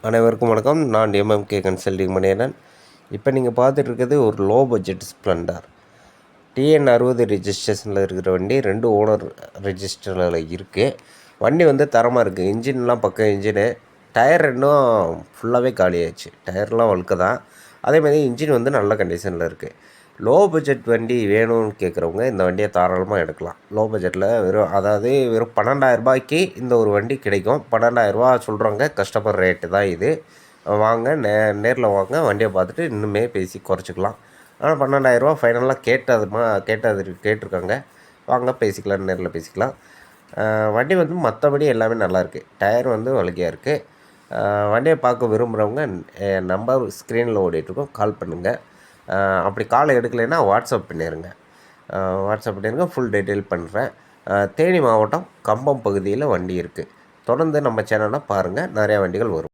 அனைவருக்கும் வணக்கம். நான் எம்எம்கே கன்சல்டிங் மணியனன். இப்போ நீங்கள் பார்த்துட்டு இருக்கிறது ஒரு லோ பட்ஜெட் ஸ்ப்ளெண்டர் டிஎன் 60 ரிஜிஸ்ட்ரேஷனில் இருக்கிற வண்டி. 2 ஓனர் ரிஜிஸ்டரில் இருக்குது. வண்டி வந்து தரமாக இருக்குது. இன்ஜின்லாம் பக்கம் இன்ஜினு. டயர் இன்னும் ஃபுல்லாகவே காலியாகிடுச்சு. டயர்லாம் வழுக்க தான். அதேமாதிரி இன்ஜின் வந்து நல்ல கண்டிஷனில் இருக்குது. லோ பட்ஜெட் வண்டி வேணும்னு கேட்குறவங்க இந்த வண்டியை தாராளமாக எடுக்கலாம். லோ பட்ஜெட்டில் வெறும் 12,000 ரூபாய்க்கு இந்த ஒரு வண்டி கிடைக்கும். 12,000 ரூபா சொல்கிறவங்க கஸ்டமர் ரேட்டு தான் இது. வாங்க, நேரில் வாங்க, வண்டியை பார்த்துட்டு இன்னுமே பேசி குறைச்சிக்கலாம். ஆனால் 12,000 ரூபா ஃபைனலாக கேட்டிருக்காங்க. வாங்க பேசிக்கலாம், நேரில் பேசிக்கலாம். வண்டி வந்து மற்றபடி எல்லாமே நல்லாயிருக்கு. டயர் வந்து வழுக்கையாக இருக்குது. வண்டியை பார்க்க விரும்புகிறவங்க நம்பர் ஸ்க்ரீனில் ஓடிட்டுருக்கோம், கால் பண்ணுங்கள். அப்படி கால் எடுக்கலைன்னா வாட்ஸ்அப் பண்ணிடுங்க. ஃபுல் டீட்டெயில் பண்ணுறேன். தேனி மாவட்டம் கம்பம் பகுதியில் வண்டி இருக்குது. தொடர்ந்து நம்ம சேனலை பாருங்கள், நிறையா வண்டிகள் வரும்.